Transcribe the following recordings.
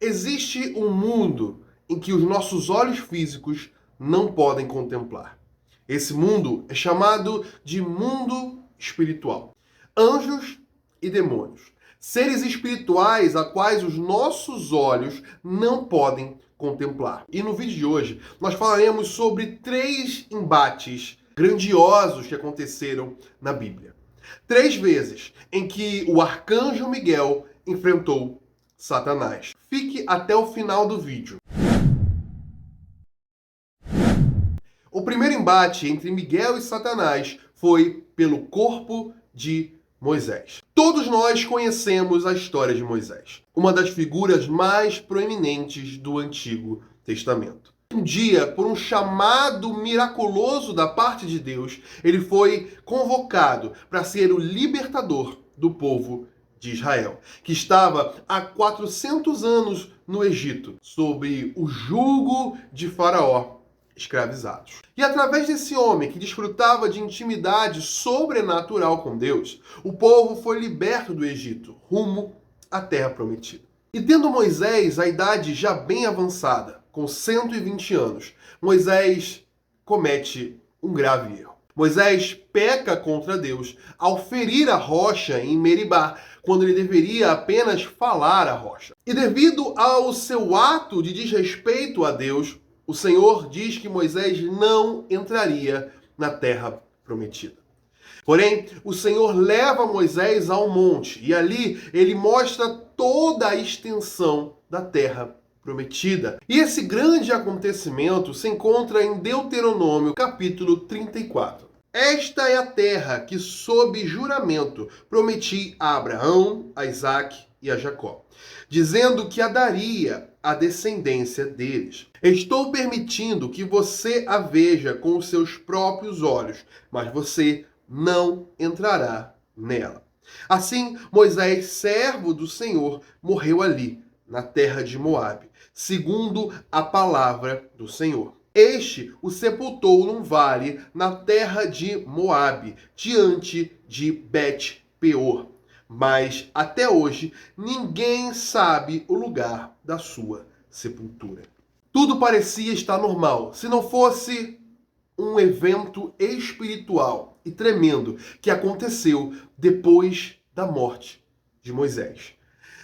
Existe um mundo em que os nossos olhos físicos não podem contemplar. Esse mundo é chamado de mundo espiritual. Anjos e demônios. Seres espirituais a quais os nossos olhos não podem contemplar. E no vídeo de hoje nós falaremos sobre 3 embates grandiosos que aconteceram na Bíblia. 3 vezes em que o arcanjo Miguel enfrentou Satanás. Fique até o final do vídeo. O primeiro embate entre Miguel e Satanás foi pelo corpo de Moisés. Todos nós conhecemos a história de Moisés, uma das figuras mais proeminentes do Antigo Testamento. Um dia, por um chamado miraculoso da parte de Deus, ele foi convocado para ser o libertador do povo de Israel, que estava há 400 anos no Egito, sob o jugo de Faraó, escravizados. E através desse homem que desfrutava de intimidade sobrenatural com Deus, o povo foi liberto do Egito, rumo à Terra Prometida. E tendo Moisés a idade já bem avançada, com 120 anos, Moisés comete um grave erro. Moisés peca contra Deus ao ferir a rocha em Meribá, quando ele deveria apenas falar a rocha. E devido ao seu ato de desrespeito a Deus, o Senhor diz que Moisés não entraria na terra prometida. Porém, o Senhor leva Moisés ao monte e ali ele mostra toda a extensão da terra prometida. E esse grande acontecimento se encontra em Deuteronômio, capítulo 34. Esta é a terra que, sob juramento, prometi a Abraão, a Isaque e a Jacó, dizendo que a daria à descendência deles. Estou permitindo que você a veja com os seus próprios olhos, mas você não entrará nela. Assim, Moisés, servo do Senhor, morreu ali, na terra de Moabe, segundo a palavra do Senhor. Este o sepultou num vale na terra de Moabe, diante de Bet-peor. Mas, até hoje, ninguém sabe o lugar da sua sepultura. Tudo parecia estar normal, se não fosse um evento espiritual e tremendo que aconteceu depois da morte de Moisés.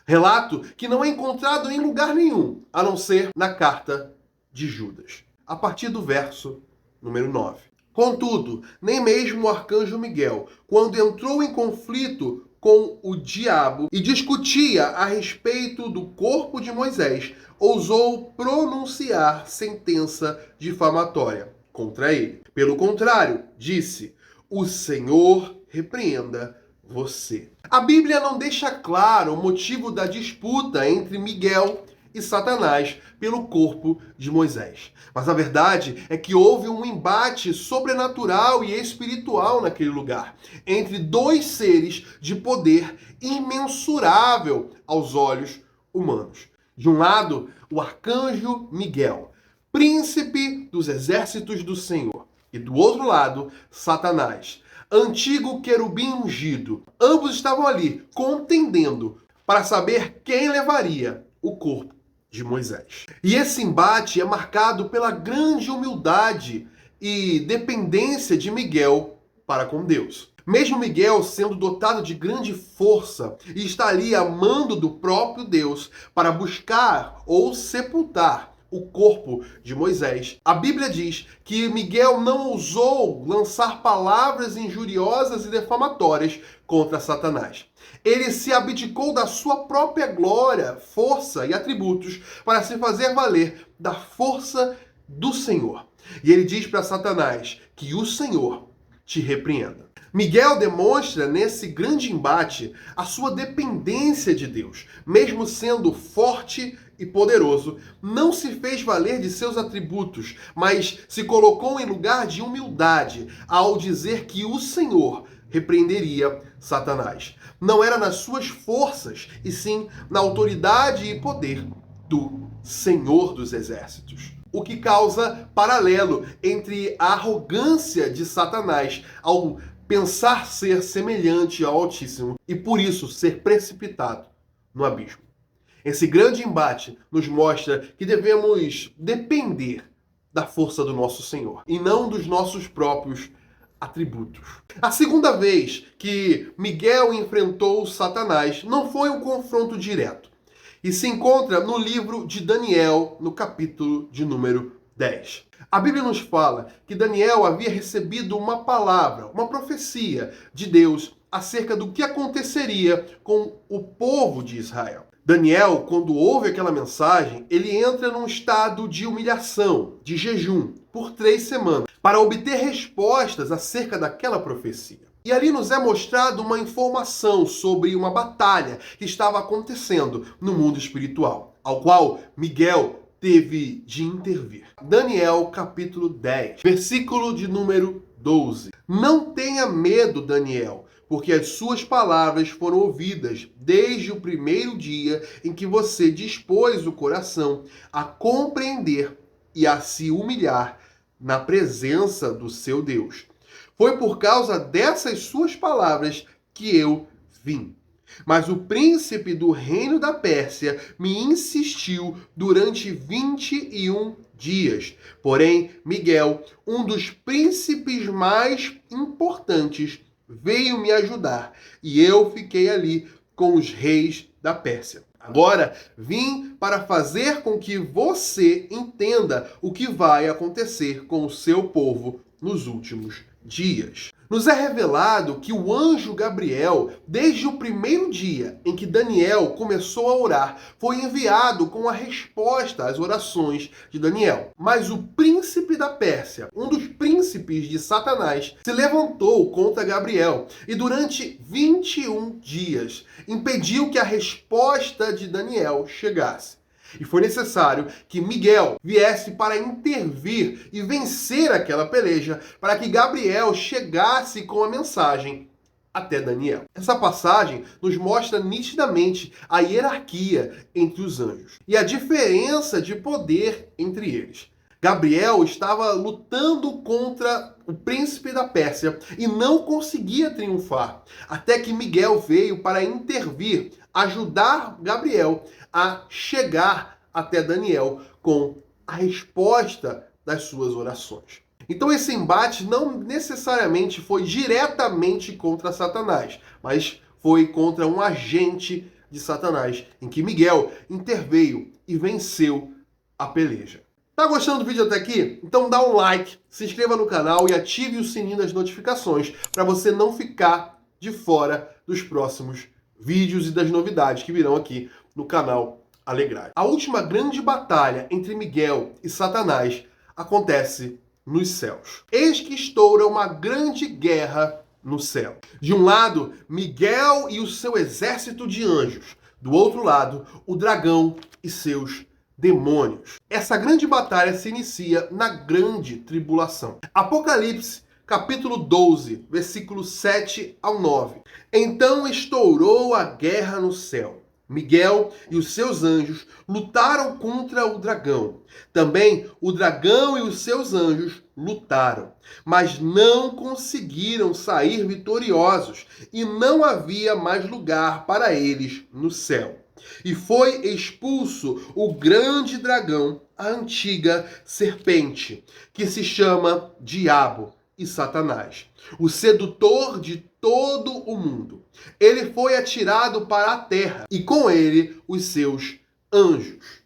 Relato que não é encontrado em lugar nenhum, a não ser na carta de Judas, a partir do verso número 9. Contudo, nem mesmo o arcanjo Miguel, quando entrou em conflito com o diabo e discutia a respeito do corpo de Moisés, ousou pronunciar sentença difamatória contra ele. Pelo contrário, disse: "O Senhor repreenda você." A Bíblia não deixa claro o motivo da disputa entre Miguel e Satanás pelo corpo de Moisés. Mas a verdade é que houve um embate sobrenatural e espiritual naquele lugar, entre 2 seres de poder imensurável aos olhos humanos. De um lado, o arcanjo Miguel, príncipe dos exércitos do Senhor, e do outro lado, Satanás, antigo querubim ungido. Ambos estavam ali, contendendo para saber quem levaria o corpo de Moisés. E esse embate é marcado pela grande humildade e dependência de Miguel para com Deus. Mesmo Miguel sendo dotado de grande força e está ali a mando do próprio Deus para buscar ou sepultar o corpo de Moisés, a Bíblia diz que Miguel não ousou lançar palavras injuriosas e defamatórias contra Satanás. Ele se abdicou da sua própria glória, força e atributos para se fazer valer da força do Senhor. E ele diz para Satanás que o Senhor te repreenda. Miguel demonstra nesse grande embate a sua dependência de Deus. Mesmo sendo forte e poderoso, não se fez valer de seus atributos, mas se colocou em lugar de humildade ao dizer que o Senhor repreenderia Satanás. Não era nas suas forças, e sim na autoridade e poder do Senhor dos Exércitos. O que causa paralelo entre a arrogância de Satanás ao pensar ser semelhante ao Altíssimo e por isso ser precipitado no abismo. Esse grande embate nos mostra que devemos depender da força do nosso Senhor e não dos nossos próprios atributos. A segunda vez que Miguel enfrentou Satanás não foi um confronto direto e se encontra no livro de Daniel, no capítulo de número 10. A Bíblia nos fala que Daniel havia recebido uma palavra, uma profecia de Deus acerca do que aconteceria com o povo de Israel. Daniel, quando ouve aquela mensagem, ele entra num estado de humilhação, de jejum, por 3 semanas, para obter respostas acerca daquela profecia. E ali nos é mostrado uma informação sobre uma batalha que estava acontecendo no mundo espiritual, ao qual Miguel teve de intervir. Daniel, capítulo 10, versículo de número 12. Não tenha medo, Daniel, porque as suas palavras foram ouvidas desde o primeiro dia em que você dispôs o coração a compreender e a se humilhar na presença do seu Deus. Foi por causa dessas suas palavras que eu vim. Mas o príncipe do reino da Pérsia me insistiu durante 21 dias. Porém, Miguel, um dos príncipes mais importantes, veio me ajudar, e eu fiquei ali com os reis da Pérsia. Agora vim para fazer com que você entenda o que vai acontecer com o seu povo nos últimos dias. Nos é revelado que o anjo Gabriel, desde o primeiro dia em que Daniel começou a orar, foi enviado com a resposta às orações de Daniel. Mas o príncipe da Pérsia, um dos príncipes de Satanás, se levantou contra Gabriel e durante 21 dias impediu que a resposta de Daniel chegasse. E foi necessário que Miguel viesse para intervir e vencer aquela peleja para que Gabriel chegasse com a mensagem até Daniel. Essa passagem nos mostra nitidamente a hierarquia entre os anjos e a diferença de poder entre eles. Gabriel estava lutando contra o príncipe da Pérsia e não conseguia triunfar, até que Miguel veio para intervir, ajudar Gabriel a chegar até Daniel com a resposta das suas orações. Então esse embate não necessariamente foi diretamente contra Satanás, mas foi contra um agente de Satanás, em que Miguel interveio e venceu a peleja. Tá gostando do vídeo até aqui? Então dá um like, se inscreva no canal e ative o sininho das notificações para você não ficar de fora dos próximos vídeos e das novidades que virão aqui no canal Alegrade. A última grande batalha entre Miguel e Satanás acontece nos céus. Eis que estoura uma grande guerra no céu. De um lado, Miguel e o seu exército de anjos. Do outro lado, o dragão e seus demônios. Essa grande batalha se inicia na grande tribulação. Apocalipse, capítulo 12, versículos 7 ao 9. Então estourou a guerra no céu. Miguel e os seus anjos lutaram contra o dragão. Também o dragão e os seus anjos lutaram, mas não conseguiram sair vitoriosos e não havia mais lugar para eles no céu. E foi expulso o grande dragão, a antiga serpente, que se chama Diabo e Satanás, o sedutor de todo o mundo. Ele foi atirado para a terra e com ele os seus anjos.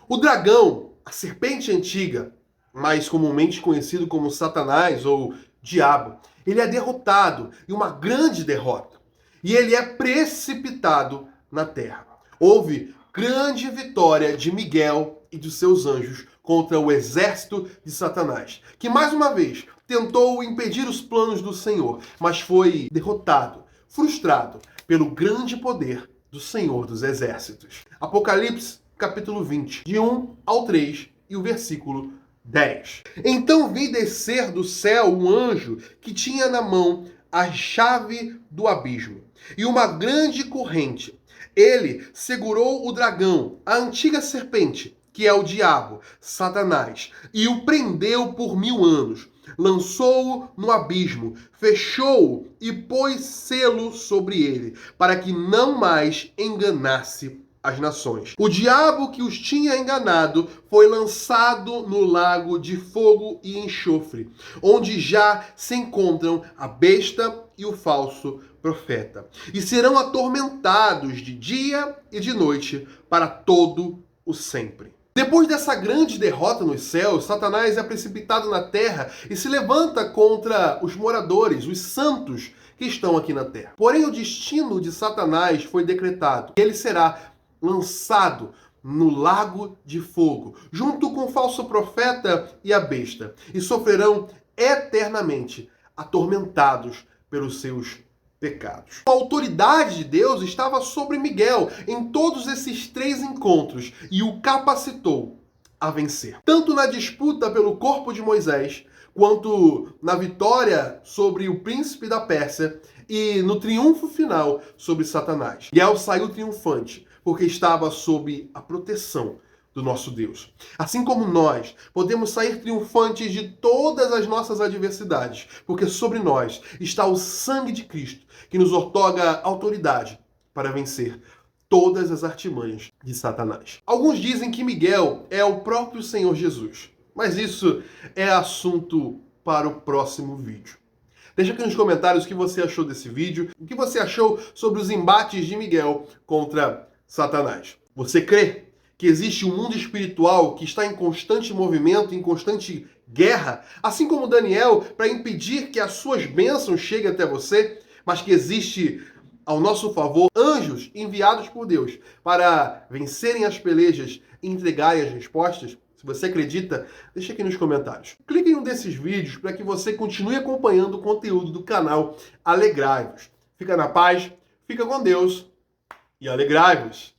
O dragão, a serpente antiga, mais comumente conhecido como Satanás ou Diabo, ele é derrotado em uma grande derrota e ele é precipitado na terra. Houve grande vitória de Miguel e dos seus anjos contra o exército de Satanás, que mais uma vez tentou impedir os planos do Senhor, mas foi derrotado, frustrado pelo grande poder do Senhor dos Exércitos. Apocalipse, capítulo 20, de 1 ao 3 e o versículo 10. Então vi descer do céu um anjo que tinha na mão a chave do abismo e uma grande corrente. Ele segurou o dragão, a antiga serpente, que é o diabo, Satanás, e o prendeu por 1000 anos. Lançou-o no abismo, fechou-o e pôs selo sobre ele, para que não mais enganasse as nações. O diabo que os tinha enganado foi lançado no lago de fogo e enxofre, onde já se encontram a besta e o falso profeta, e serão atormentados de dia e de noite para todo o sempre. Depois dessa grande derrota nos céus, Satanás é precipitado na terra e se levanta contra os moradores, os santos que estão aqui na terra. Porém, o destino de Satanás foi decretado. Ele será lançado no lago de fogo, junto com o falso profeta e a besta, e sofrerão eternamente, atormentados pelos seus pecados. A autoridade de Deus estava sobre Miguel em todos esses 3 encontros e o capacitou a vencer. Tanto na disputa pelo corpo de Moisés, quanto na vitória sobre o príncipe da Pérsia e no triunfo final sobre Satanás. Miguel saiu triunfante, porque estava sob a proteção do nosso Deus. Assim como nós podemos sair triunfantes de todas as nossas adversidades, porque sobre nós está o sangue de Cristo, que nos outorga autoridade para vencer todas as artimanhas de Satanás. Alguns dizem que Miguel é o próprio Senhor Jesus, mas isso é assunto para o próximo vídeo. Deixa aqui nos comentários o que você achou desse vídeo, o que você achou sobre os embates de Miguel contra Satanás. Você crê que existe um mundo espiritual que está em constante movimento, em constante guerra, assim como Daniel, para impedir que as suas bênçãos cheguem até você, mas que existe ao nosso favor anjos enviados por Deus para vencerem as pelejas e entregarem as respostas? Se você acredita, deixa aqui nos comentários. Clique em um desses vídeos para que você continue acompanhando o conteúdo do canal Alegrai-vos. Fica na paz, fica com Deus e alegrai-vos!